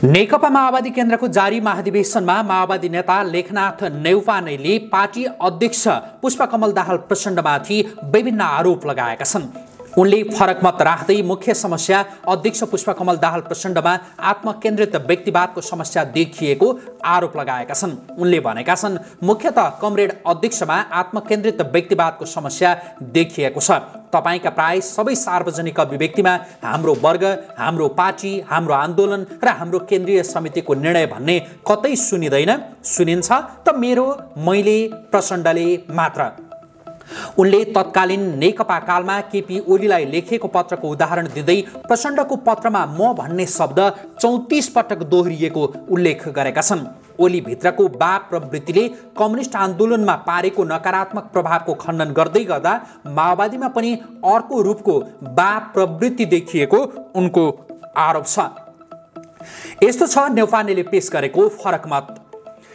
नेकपा माओवादी केन्द्रको जारी महाधिवेशनमा माओवादी नेता लेखनाथ नेउपानेले पार्टी अध्यक्ष पुष्पकमल दाहाल प्रचण्डमाथि विभिन्न आरोप लगाएका छन्। उनले फरक मत राख्दै मुख्य समस्या अध्यक्ष पुष्पकमल दाहाल प्रचण्डमा आत्मकेन्द्रित व्यक्तिवादको समस्या देखिएको आरोप लगाएका छन्। उनले भनेका छन्, मुख्यतः कमरेड अध्यक्षमा आत्मकेन्द्रित व्यक्तिवादको समस्या देखिएको छ। तपाईका प्राय सबै सार्वजनिक अभिव्यक्तिमा हाम्रो वर्ग, हाम्रो पार्टी, हाम्रो आन्दोलन र हाम्रो केन्द्रीय समितिको निर्णय भन्ने कतै सुनिँदैन। सुनिन्छ त मैले प्रचण्डले मात्र। उनले तत्कालीन नेकपा कालमा केपी ओलीलाई लेखेको पत्रको उदाहरण दिँदै प्रचण्डको पत्रमा म भन्ने शब्द 34 पटक दोहोरिएको उल्लेख गरेका छन्। ओली भित्रको वाद प्रवृत्तिले कम्युनिस्ट आन्दोलनमा पारेको नकारात्मक प्रभावको खण्डन गर्दै गर्दा माओवादीमा पनि अर्को रूपको वाद प्रवृत्ति देखिएको उनको आरोप छ। यस्तो छ नेउपानेले पेश गरेको फरक मत।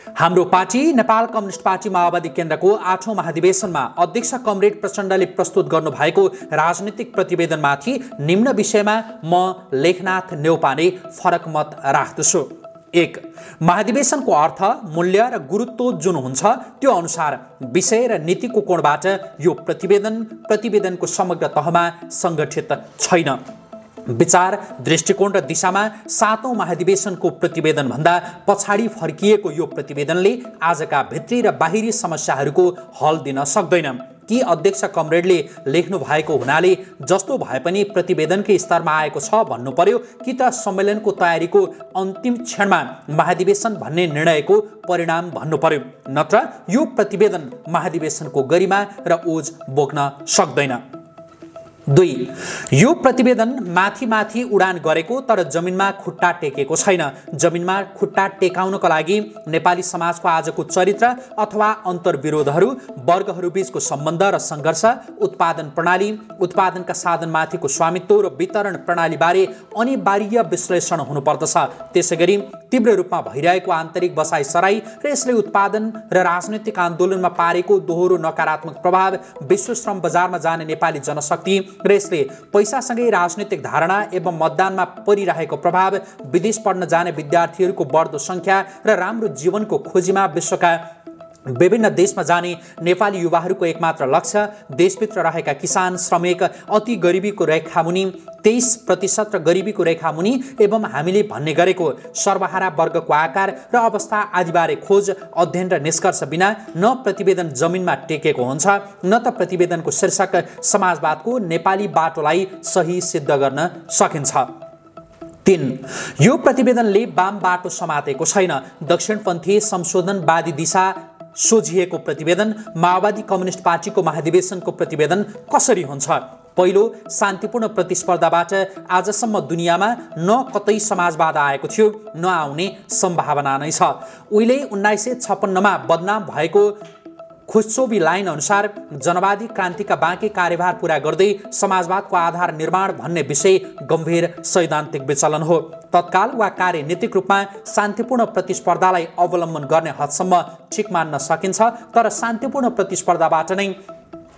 हाम्रो पार्टी नेपाल कम्युनिस्ट पार्टी माओवादी केन्द्रको 8औं महाधिवेशनमा अध्यक्ष कमरेड प्रचण्डले प्रस्तुत गर्नुभएको राजनीतिक प्रतिवेदनमाथि निम्न विषयमा म लेखनाथ नेउपाने फरक मत राख्दछु। 1. महाधिवेशनको अर्थ, मूल्य र गुरुत्व जुन हुन्छ त्यो अनुसार विषय र नीतिको कोणबाट यो प्रतिवेदनको समग्र तहमा सङ्गठित छैन। विचार, दृष्टिकोण र दिशामा 7औं महाधिवेशनको प्रतिवेदनभन्दा पछाडि फर्किएको यो प्रतिवेदनले आजका भित्री र बाहिरी समस्याहरूको हल दिन सक्दैन। कि अध्यक्ष कमरेडले लेख्नु भएको हुनाले जस्तो भए पनि प्रतिवेदनकै स्तरमा आएको छ भन्नु पर्यो, कि त सम्मेलनको तयारीको अन्तिम क्षणमा महाधिवेशन भन्ने निर्णयको परिणाम भन्नु पर्यो, नत्र यो प्रतिवेदन महाधिवेशनको गरिमा र ओज बोक्न सक्दैन। 2. यो प्रतिवेदन माथि उडान गरेको तर जमिनमा खुट्टा टेकेको छैन। जमिनमा खुट्टा टेकाउनको लागि नेपाली समाजको आजको चरित्र अथवा अन्तर्विरोधहरू, वर्गहरूबीचको सम्बन्ध र सङ्घर्ष, उत्पादन प्रणाली, उत्पादनका साधनमाथिको स्वामित्व र वितरण प्रणालीबारे अनिवार्य विश्लेषण हुनुपर्दछ। त्यसैगरी तीव्र रूपमा भइरहेको आन्तरिक बसाइसराई र यसले उत्पादन र राजनैतिक आन्दोलनमा पारेको दोहोरो नकारात्मक प्रभाव, विश्व श्रम बजारमा जाने नेपाली जनशक्ति र यसले पैसासँगै राजनीतिक धारणा एवं मतदानमा परिरहेको प्रभाव, विदेश पढ्न जाने विद्यार्थीहरूको बढ्दो सङ्ख्या र राम्रो जीवनको खोजीमा विश्वका विभिन्न देशमा जाने नेपाली युवाहरूको एकमात्र लक्ष्य, देशभित्र रहेका किसान, श्रमिक, अति गरिबीको रेखामुनि 23% र गरिबीको रेखामुनि एवं हामीले भन्ने गरेको सर्वहारा वर्गको आकार र अवस्था आदिबारे खोज, अध्ययन र निष्कर्ष बिना न प्रतिवेदन जमिनमा टेकेको हुन्छ, न त प्रतिवेदनको शीर्षक समाजवादको नेपाली बाटोलाई सही सिद्ध गर्न सकिन्छ। 3. यो प्रतिवेदनले वाम बाटो समातेको छैन। दक्षिणपन्थी संशोधनवादी दिशा सोझिएको प्रतिवेदन माओवादी कम्युनिस्ट पार्टीको महाधिवेशनको प्रतिवेदन कसरी हुन्छ? पहिलो, शान्तिपूर्ण प्रतिस्पर्धाबाट आजसम्म दुनियाँमा न कतै समाजवाद आएको थियो, न आउने सम्भावना नै छ। उहिले 1956 मा बदनाम भएको खुस्चोवी लाइन अनुसार जनवादी क्रान्तिका बाँकी कार्यभार पूरा गर्दै समाजवादको आधार निर्माण भन्ने विषय गम्भीर सैद्धान्तिक विचलन हो। तत्काल वा कार्यनीतिक रूपमा शान्तिपूर्ण प्रतिस्पर्धालाई अवलम्बन गर्ने हदसम्म ठिक मान्न सकिन्छ, तर शान्तिपूर्ण प्रतिस्पर्धाबाट नै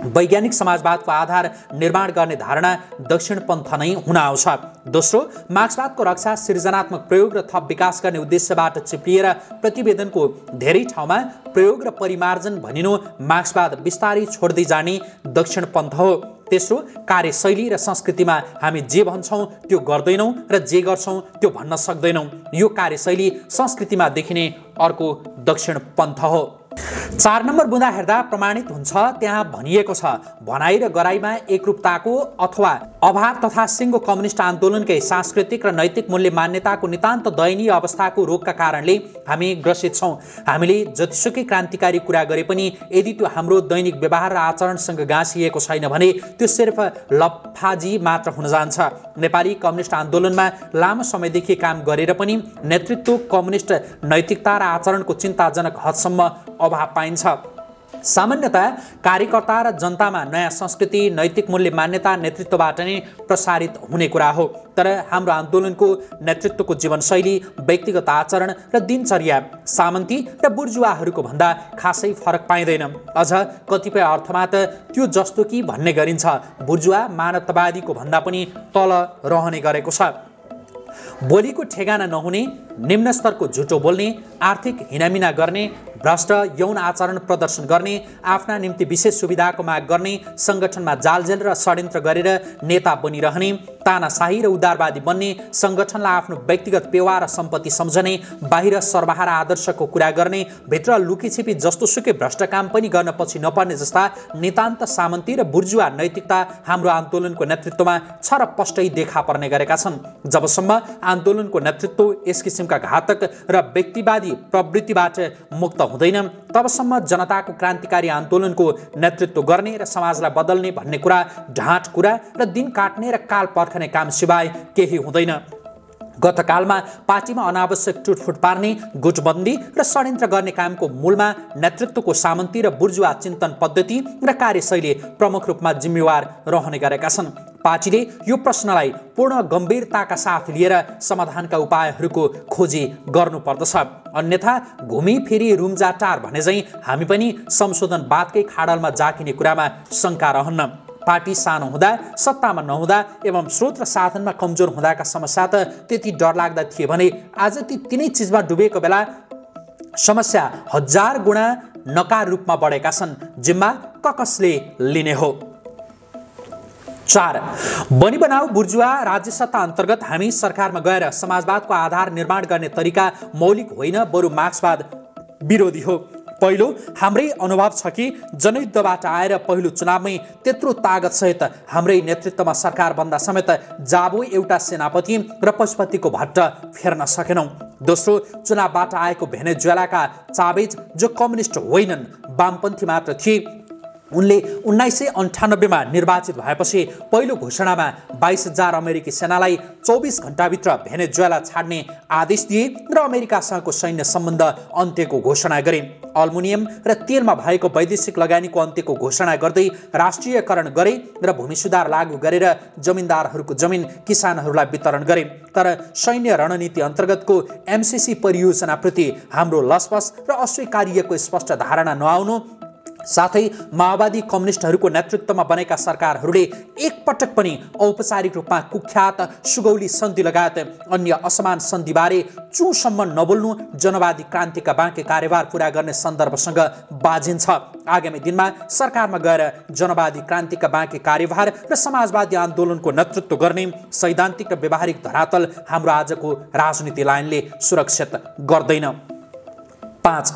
वैज्ञानिक समाजवादको आधार निर्माण गर्ने धारणा दक्षिणपन्थ नै हुन आउँछ। दोस्रो, मार्क्सवादको रक्षा, सृजनात्मक प्रयोग र थप विकास गर्ने उद्देश्यबाट चिप्लिएर प्रतिवेदनको धेरै ठाउँमा प्रयोग र परिमार्जन भनिनु मार्क्सवाद बिस्तारै छोड्दै जाने दक्षिणपन्थ हो। तेस्रो, कार्यशैली र संस्कृतिमा हामी जे भन्छौँ त्यो गर्दैनौँ र जे गर्छौँ त्यो भन्न सक्दैनौँ। यो कार्यशैली संस्कृतिमा देखिने अर्को दक्षिणपन्थ हो। 4 नम्बर बुँदा हेर्दा प्रमाणित हुन्छ, त्यहाँ भनिएको छ, भनाइ र गराइमा एकरूपताको अथवा अभाव तथा सिङ्गो कम्युनिस्ट आन्दोलनकै सांस्कृतिक र नैतिक मूल्य मान्यताको नितान्त दयनीय अवस्थाको रोगका कारणले हामी ग्रसित छौँ। हामीले जतिसुकै क्रान्तिकारी कुरा गरे पनि यदि त्यो हाम्रो दैनिक व्यवहार र आचरणसँग गाँसिएको छैन भने त्यो सिर्फ लफाजी मात्र हुन जान्छ। नेपाली कम्युनिस्ट आन्दोलनमा लामो समयदेखि काम गरेर पनि नेतृत्व, कम्युनिस्ट नैतिकता र आचरणको चिन्ताजनक हदसम्म अभाव पाइन्छ। सामान्यतः कार्यकर्ता र जनतामा नयाँ संस्कृति, नैतिक मूल्य मान्यता नेतृत्वबाट नै प्रसारित हुने कुरा हो। तर हाम्रो आन्दोलनको नेतृत्वको जीवनशैली, व्यक्तिगत आचरण र दिनचर्या सामन्ती र बुर्जुवाहरूको भन्दा खासै फरक पाइँदैन। अझ कतिपय अर्थमा त त्यो जस्तो कि भन्ने गरिन्छ, बुर्जुवा मानवतावादीको भन्दा पनि तल रहने गरेको छ। बोलीको ठेगाना नहुने, निम्न स्तरको झुटो बोल्ने, आर्थिक हिनामिना गर्ने, भ्रष्ट यौन आचरण प्रदर्शन गर्ने, आफ्ना निम्ति विशेष सुविधाको माग गर्ने, सङ्गठनमा जालजेल र षड्यन्त्र गरेर नेता बनिरहने, तानाशाही र उदारवादी बन्ने, सङ्गठनलाई आफ्नो व्यक्तिगत पेवा र सम्पत्ति सम्झने, बाहिर सर्वहारा आदर्शको कुरा गर्ने, भित्र लुकीछिपी जस्तोसुकै भ्रष्ट काम पनि गर्न पछि नपर्ने जस्ता नितान्त सामन्ती र बुर्जुवा नैतिकता हाम्रो आन्दोलनको नेतृत्वमा छरपष्टै देखा पर्ने गरेका छन्। जबसम्म आन्दोलनको नेतृत्व यस किसिमका घातक र व्यक्तिवादी प्रवृत्तिबाट मुक्त हुँदैन, तबसम्म जनताको क्रान्तिकारी आन्दोलनको नेतृत्व गर्ने र समाजलाई बदल्ने भन्ने कुरा ढाँट कुरा र दिन काट्ने र काल पर्खने काम सिवाय केही हुँदैन। गतकालमा पार्टीमा अनावश्यक टुटफुट पार्ने, गुटबन्दी र षड्यन्त्र गर्ने कामको मूलमा नेतृत्वको सामन्ती र बुर्जुवा चिन्तन पद्धति र कार्यशैली प्रमुख रूपमा जिम्मेवार रहने गरेका छन्। पार्टीले यो प्रश्नलाई पूर्ण गम्भीरताका साथ लिएर समाधानका उपायहरूको खोजी गर्नुपर्दछ। अन्यथा घुमिफिरी रुम्जाटार भने झैँ हामी पनि संशोधनवादकै खाडलमा जाकिने कुरामा शङ्का रहन्न। पार्टी सानो हुँदा, सत्तामा नहुँदा एवं स्रोत र साधनमा कमजोर हुँदाका समस्या त त्यति डरलाग्दा थिए भने आज ती तिनै चिजमा डुबेको बेला समस्या 1000 गुणा नकार रूपमा बढेका छन्। जिम्मा कसले लिने हो? 4. बनी बनाऊ बुर्जुवा राज्य सत्ता अन्तर्गत हामी सरकारमा गएर समाजवादको आधार निर्माण गर्ने तरिका मौलिक होइन, बरु मार्क्सवाद विरोधी हो। पहिलो, हाम्रै अनुभव छ कि जनयुद्धबाट आएर पहिलो चुनावमै त्यत्रो तागतसहित हाम्रै नेतृत्वमा सरकार बन्दा समेत जाबो एउटा सेनापति र पशुपतिको भट्ट फेर्न सकेनौँ। दोस्रो, चुनावबाट आएको भेनेजुएलाका चावेज जो कम्युनिस्ट होइनन्, वामपन्थी मात्र थिए, उनले 1998मा निर्वाचित भएपछि पहिलो घोषणामा 22,000 अमेरिकी सेनालाई 24 घण्टाभित्र भेनेजुएला छाड्ने आदेश दिए र अमेरिकासँगको सैन्य सम्बन्ध अन्त्यको घोषणा गरे। अल्मुनियम र तेलमा भएको वैदेशिक लगानीको अन्त्यको घोषणा गर्दै राष्ट्रियकरण गरे र भूमि सुधार लागू गरेर जमिनदारहरूको जमिन किसानहरूलाई वितरण गरे। तर सैन्य रणनीति अन्तर्गतको MCC परियोजनाप्रति हाम्रो लसपस र अस्वीकार्यको स्पष्ट धारणा नआउनु साथै माओवादी कम्युनिस्टहरूको नेतृत्वमा बनेका सरकारहरूले एकपटक पनि औपचारिक रूपमा कुख्यात सुगौली सन्धि लगायत अन्य असमान सन्धिबारे चुसम्म नबोल्नु जनवादी क्रान्तिका बाँकी कार्यभार पूरा गर्ने सन्दर्भसँग बाजिन्छ। आगामी दिनमा सरकारमा गएर जनवादी क्रान्तिका बाँकी कार्यभार र समाजवादी आन्दोलनको नेतृत्व गर्ने सैद्धान्तिक र व्यवहारिक धरातल हाम्रो आजको राजनीति लाइनले सुरक्षित गर्दैन। 5.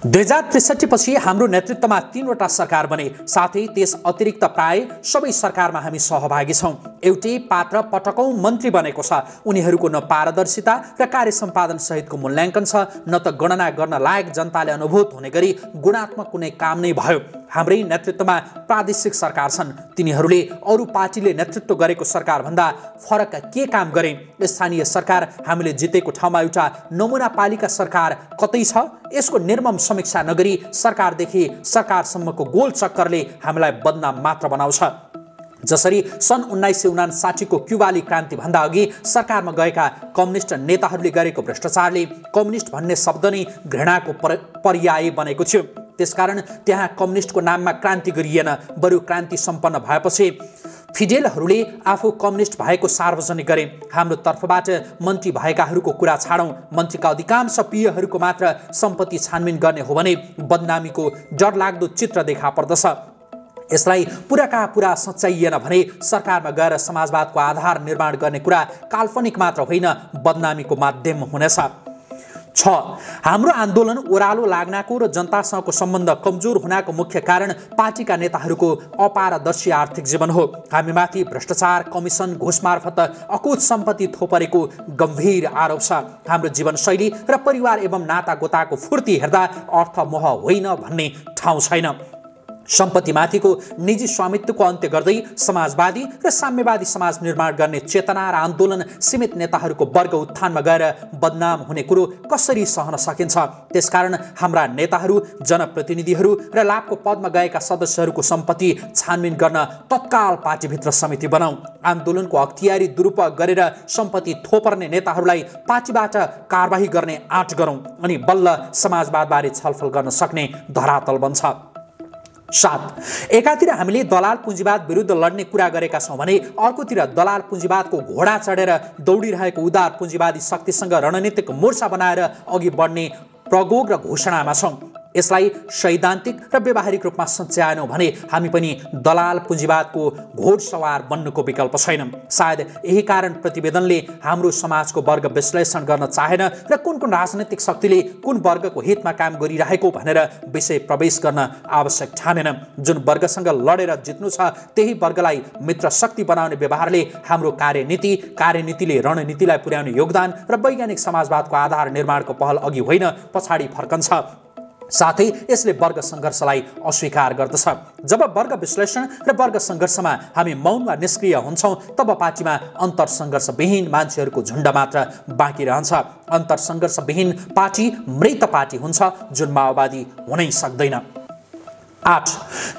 2063 पछि हाम्रो नेतृत्वमा 3वटा सरकार बने, साथै त्यस अतिरिक्त प्राय सबै सरकारमा हामी सहभागी छौँ। एउटै पात्र पटकौँ मन्त्री बनेको छ। उनीहरूको न पारदर्शिता र कार्य सम्पादन सहितको मूल्याङ्कन छ, न त गणना गर्न लायक जनताले अनुभूत हुने गरी गुणात्मक कुनै काम नै भयो। हाम्रै नेतृत्वमा प्रादेशिक सरकार छन्, तिनीहरूले अरू पार्टीले नेतृत्व गरेको सरकारभन्दा फरक के काम गरे? स्थानीय सरकार हामीले जितेको ठाउँमा एउटा नमुना पालिका सरकार कतै छ? यसको निर्मम समीक्षा नगरी सरकारदेखि सरकारसम्मको गोल चक्करले हामीलाई बदनाम मात्र बनाउँछ। जसरी सन् 1959 को क्युबाली क्रान्तिभन्दा अघि सरकारमा गएका कम्युनिस्ट नेताहरूले गरेको भ्रष्टाचारले कम्युनिस्ट भन्ने शब्द नै घृणाको पर्याय बनेको थियो। त्यसकारण त्यहाँ कम्युनिस्टको नाममा क्रान्ति गरिएन, बरु क्रान्ति सम्पन्न भएपछि फिडेलहरूले आफू कम्युनिस्ट भएको सार्वजनिक गरे। हाम्रो तर्फबाट मन्त्री भएकाहरूको कुरा छाडौँ, मन्त्रीका अधिकांश प्रियहरूको मात्र सम्पत्ति छानबिन गर्ने हो भने बदनामीको डरलाग्दो चित्र देखा पर्दछ। यसलाई पुराका पुरा सच्याइएन भने सरकारमा गएर समाजवादको आधार निर्माण गर्ने कुरा काल्पनिक मात्र होइन, बदनामीको माध्यम हुनेछ। 6. हाम्रो आन्दोलन ओह्रालो लाग्नको र जनतासँगको सम्बन्ध कमजोर हुनको मुख्य कारण पार्टीका नेताहरूको अपारदर्शी आर्थिक जीवन हो। हामीमाथि भ्रष्टाचार, कमिसन, घुस मार्फत अकुत सम्पत्ति थोपरेको गम्भीर आरोप छ। हाम्रो जीवनशैली र परिवार एवं नातागोताको फुर्ती हेर्दा अर्थमोह होइन भन्ने ठाउँ छैन। सम्पत्तिमाथिको निजी स्वामित्वको अन्त्य गर्दै समाजवादी र साम्यवादी समाज निर्माण गर्ने चेतना र आन्दोलन सीमित नेताहरूको वर्ग उत्थानमा गएर बदनाम हुने कुरो कसरी सहन सकिन्छ? त्यसकारण हाम्रा नेताहरू, जनप्रतिनिधिहरू र लाभको पदमा गएका सदस्यहरूको सम्पत्ति छानबिन गर्न तत्काल पार्टीभित्र समिति बनाऊ। आन्दोलनको अख्तियारी दुरुपयोग गरेर सम्पत्ति थोपर्ने नेताहरूलाई पार्टीबाट कारबाही गर्ने आँट गरौँ अनि बल्ल समाजवादबारे छलफल गर्न सक्ने धरातल बन्छ। 7. एकातिर हामीले दलाल पुँजीवाद विरुद्ध लड्ने कुरा गरेका छौँ भने अर्कोतिर दलाल पुँजीवादको घोडा चढेर दौडिरहेको उदार पुँजीवादी शक्तिसँग रणनीतिक मोर्चा बनाएर अघि बढ्ने प्रगोग र घोषणामा छौँ। यसलाई सैद्धान्तिक र व्यावहारिक रूपमा सच्याएनौँ भने हामी पनि दलाल पुँजीवादको घोडसवार बन्नुको विकल्प छैन। सायद यही कारण प्रतिवेदनले हाम्रो समाजको वर्ग विश्लेषण गर्न चाहेन र कुन कुन राजनैतिक शक्तिले कुन वर्गको हितमा काम गरिरहेको भनेर विषय प्रवेश गर्न आवश्यक ठानेन। जुन वर्गसँग लडेर जित्नु छ त्यही वर्गलाई मित्र शक्ति बनाउने व्यवहारले हाम्रो कार्यनीतिले रणनीतिलाई पुर्याउने योगदान र वैज्ञानिक समाजवादको आधार निर्माणको पहल अघि होइन पछाडि फर्कन्छ। साथै यसले वर्ग सङ्घर्षलाई अस्वीकार गर्दछ। जब वर्ग विश्लेषण र वर्ग सङ्घर्षमा हामी मौन वा निष्क्रिय हुन्छौँ तब पार्टीमा अन्तरसङ्घर्षविहीन मान्छेहरूको झुन्ड मात्र बाँकी रहन्छ। अन्तरसङ्घर्षविहीन पार्टी मृत पार्टी हुन्छ जुन माओवादी हुनै सक्दैन। 8.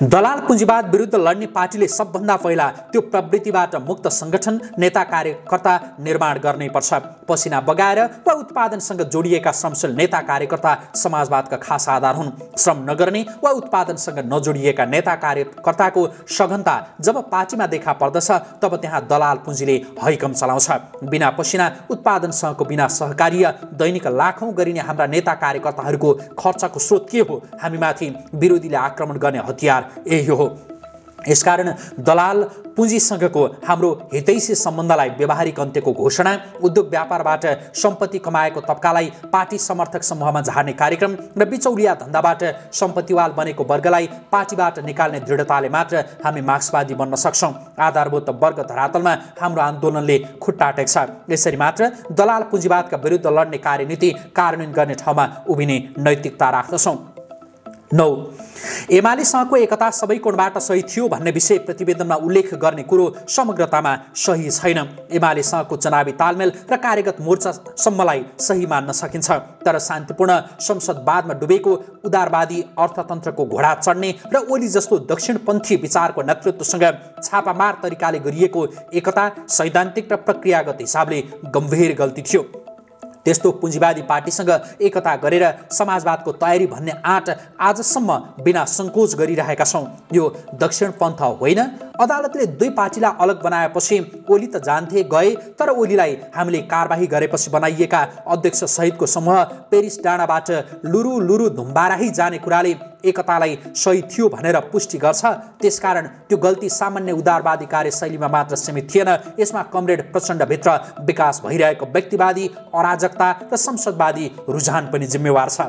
दलाल पुँजीवाद विरुद्ध लड्ने पार्टीले सबभन्दा पहिला त्यो प्रवृत्तिबाट मुक्त सङ्गठन नेता कार्यकर्ता निर्माण गर्नै पर्छ। पसिना बगाएर वा उत्पादनसँग जोडिएका श्रमशील नेता कार्यकर्ता समाजवादका खास आधार हुन्। श्रम नगर्ने वा उत्पादनसँग नजोडिएका नेता कार्यकर्ताको सघनता जब पार्टीमा देखा पर्दछ तब त्यहाँ दलाल पुँजीले हैकम चलाउँछ। बिना पसिना उत्पादनसँगको बिना सहकार्य दैनिक लाखौँ गरिने हाम्रा नेता कार्यकर्ताहरूको खर्चको स्रोत के हो? हामीमाथि विरोधीले आक्रमण गर्ने हतियार यही हो। यसकारण दलाल पुँजीसँगको हाम्रो हितैषी सम्बन्धलाई व्यावहारिक अन्त्यको घोषणा, उद्योग व्यापारबाट सम्पत्ति कमाएको तबकालाई पार्टी समर्थक समूहमा झार्ने कार्यक्रम र बिचौलिया धन्दाबाट सम्पत्तिवाल बनेको वर्गलाई पार्टीबाट निकाल्ने दृढताले मात्र हामी मार्क्सवादी बन्न सक्छौँ। आधारभूत वर्ग धरातलमा हाम्रो आन्दोलनले खुट्टा टेक्छ। यसरी मात्र दलाल पुँजीवादका विरुद्ध लड्ने कार्यनीति कार्यान्वयन गर्ने ठाउँमा उभिने नैतिकता राख्दछौँ। 9. एमालेसँगको एकता सबै कोणबाट सही थियो भन्ने विषय प्रतिवेदनमा उल्लेख गर्ने कुरो समग्रतामा सही छैन। एमालेसँगको चुनावी तालमेल र कार्यगत मोर्चासम्मलाई सही मान्न सकिन्छ, तर शान्तिपूर्ण संसदवादमा डुबेको उदारवादी अर्थतन्त्रको घोडा चढ्ने र ओली जस्तो दक्षिणपन्थी विचारको नेतृत्वसँग छापामार तरिकाले गरिएको एकता सैद्धान्तिक र प्रक्रियागत हिसाबले गम्भीर गल्ती थियो। त्यस्तो पुँजीवादी पार्टीसँग एकता गरेर समाजवादको तयारी भन्ने आँट आजसम्म बिना सङ्कोच गरिरहेका छौँ। यो दक्षिणपन्थ होइन। अदालतले दुई पार्टीलाई अलग बनाएपछि ओली त जान्थे गए, तर ओलीलाई हामीले कारबाही गरेपछि बनाइएका अध्यक्ष सहितको समूह पेरिस डाँडाबाट लुरु लुरु धुम्बाराही जाने कुराले एकतालाई सही थियो भनेर पुष्टि गर्छ। त्यसकारण त्यो गल्ती सामान्य उदारवादी कार्यशैलीमा मात्र सीमित थिएन, यसमा कमरेड प्रचण्डभित्र विकास भइरहेको व्यक्तिवादी अराजकता र संसदवादी रुझान पनि जिम्मेवार छ।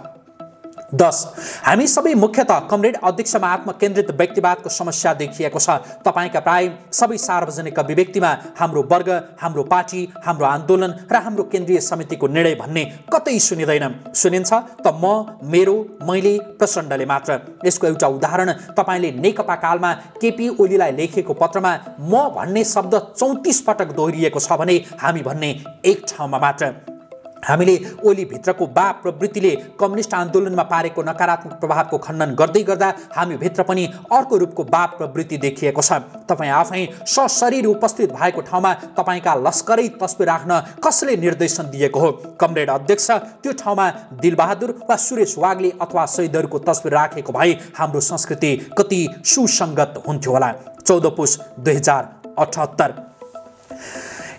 10. हामी सबै मुख्यतः कमरेड अध्यक्षमा आत्मकेन्द्रित व्यक्तिवादको समस्या देखिएको छ। तपाईँका प्राय सबै सार्वजनिक अभिव्यक्तिमा हाम्रो वर्ग, हाम्रो पार्टी, हाम्रो आन्दोलन र हाम्रो केन्द्रीय समितिको निर्णय भन्ने कतै सुनिँदैन। सुनिन्छ त मेरो, मैले, प्रचण्डले मात्र। यसको एउटा उदाहरण तपाईँले नेकपा कालमा केपी ओलीलाई लेखेको पत्रमा म भन्ने शब्द 34 पटक दोहोरिएको छ भने हामी भन्ने एक ठाउँमा मात्र। हामीले ओलीभित्रको बा प्रवृत्तिले कम्युनिस्ट आन्दोलनमा पारेको नकारात्मक प्रभावको खण्डन गर्दै गर्दा हामीभित्र पनि अर्को रूपको बा प्रवृत्ति देखिएको छ। तपाईँ आफै सशरीर उपस्थित भएको ठाउँमा तपाईँका लस्करै तस्बिर राख्न कसले निर्देशन दिएको हो? कमरेड अध्यक्ष त्यो ठाउँमा दिलबहादुर वा सुरेश वाग्ले अथवा शहीदहरूको तस्बिर राखेको भए हाम्रो संस्कृति कति सुसङ्गत हुन्थ्यो होला। 14 पुस 2078।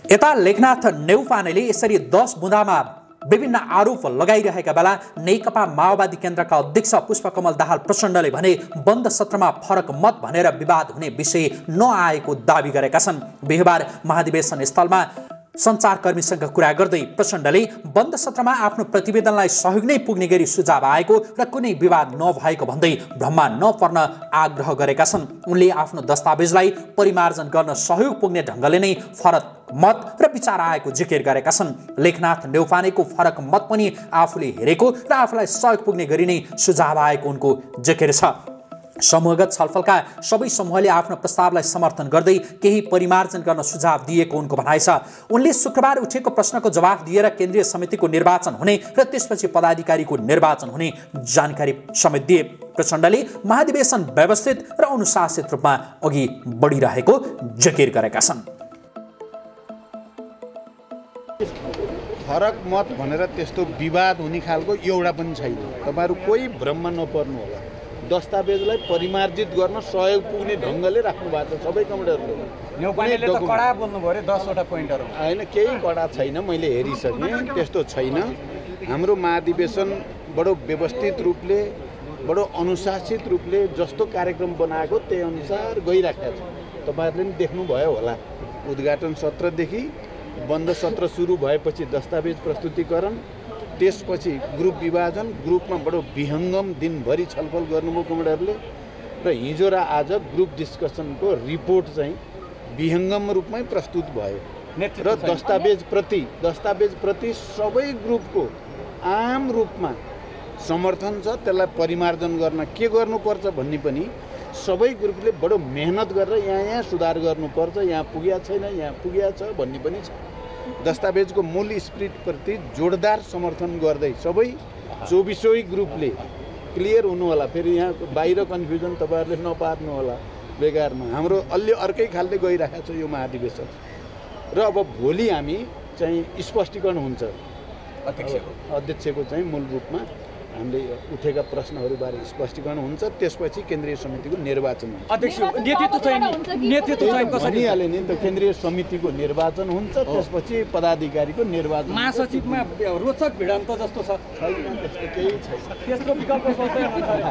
यता लेखनाथ नेउपानेले यसरी 10 बुँदामा विभिन्न आरोप लगाइरहेका बेला नेकपा माओवादी केन्द्रका अध्यक्ष पुष्पकमल दाहाल प्रचण्डले भने बन्द सत्रमा फरक मत भनेर विवाद हुने विषय नआएको दावी गरेका छन्। बिहिबार महाधिवेशन स्थलमा सञ्चारकर्मीसँग कुरा गर्दै प्रचण्डले बन्द सत्रमा आफ्नो प्रतिवेदनलाई सहयोग नै पुग्ने गरी सुझाव आएको र कुनै विवाद नभएको भन्दै भ्रममा नपर्न आग्रह गरेका छन्। उनले आफ्नो दस्तावेजलाई परिमार्जन गर्न सहयोग पुग्ने ढङ्गले नै फरक मत र विचार आएको जिकिर गरेका छन्। लेखनाथ नेउपानेको फरक मत पनि आफूले हेरेको र आफूलाई सहयोग पुग्ने गरी नै सुझाव आएको उनको जिकिर छ। समूहगत छलफलका सबै समूहले आफ्नो प्रस्तावलाई समर्थन गर्दै केही परिमार्जन गर्न सुझाव दिएको उनको भनाइ छ। उनले शुक्रबार उठेको प्रश्नको जवाफ दिएर केन्द्रीय समितिको निर्वाचन हुने र त्यसपछि पदाधिकारीको निर्वाचन हुने जानकारी समेत दिए। प्रचण्डले महाधिवेशन व्यवस्थित र अनुशासित रूपमा अघि बढिरहेको जिकिर गरेका छन्। फरक मत भनेर त्यस्तो विवाद हुने खालको एउटा पनि छैन। तपाईहरु कोही भ्रममा नपर्नु होला। दस्तावेजलाई परिमार्जित गर्न सहयोग पुग्ने ढङ्गले राख्नु भएको छ सबै कमिटीहरूले। न्यौपानेले त कडा बोल्नु भयो 10 वटा पोइन्टहरु हैन, केही कडा छैन, मैले हेरिसकेँ, त्यस्तो छैन। हाम्रो महाधिवेशन बडो व्यवस्थित रूपले, बडो अनुशासित रूपले जस्तो कार्यक्रम बनाएको त्यही अनुसार गइराखेको छ। तपाईहरुले पनि देख्नुभयो होला, उद्घाटन सत्रदेखि बन्द सत्र सुरु भएपछि दस्तावेज प्रस्तुतिकरण, त्यसपछि ग्रुप विभाजन, ग्रुपमा बडो विहङ्गम दिनभरि छलफल गर्नुभयो कमिटीहरूले र हिजो र आज ग्रुप डिस्कसनको रिपोर्ट चाहिँ विहङ्गम रूपमै प्रस्तुत भयो र दस्तावेज प्रति सबै ग्रुपको आम रूपमा समर्थन छ। त्यसलाई परिमार्जन गर्न के गर्नुपर्छ भन्ने पनि सबै ग्रुपले बडो मेहनत गरेर यहाँ सुधार गर्नुपर्छ, यहाँ पुगेको छैन, यहाँ पुगेको छ भन्ने पनि छ। दस्तावेजको मूल स्पिरिटप्रति जोडदार समर्थन गर्दै सबै 24 ग्रुपले क्लियर हुनु होला। फेरि यहाँ बाहिर कन्फ्युजन तपाईहरुले नपार्नु होला बेकारमा। हाम्रो अलि अर्कै खालले गइरहेको छ यो महाधिवेशन र अब भोलि हामी चाहिँ स्पष्टीकरण हुन्छ अध्यक्षको चाहिँ मूल रूपमा हामीले उठेका प्रश्नहरूबारे स्पष्टीकरण हुन्छ, त्यसपछि केन्द्रीय समितिको निर्वाचन हुन्छ। अध्यक्ष नेतृत्व चाहिँ कसरी हाले नि त केन्द्रीय समितिको निर्वाचन हुन्छ, त्यसपछि पदाधिकारीको निर्वाचन। महासचिवमा रोचक भिडान्त जस्तो छ छैन, त्यस्तो केही छैन, त्यस्तो विकल्प सोच्दै हुनुहुन्छ।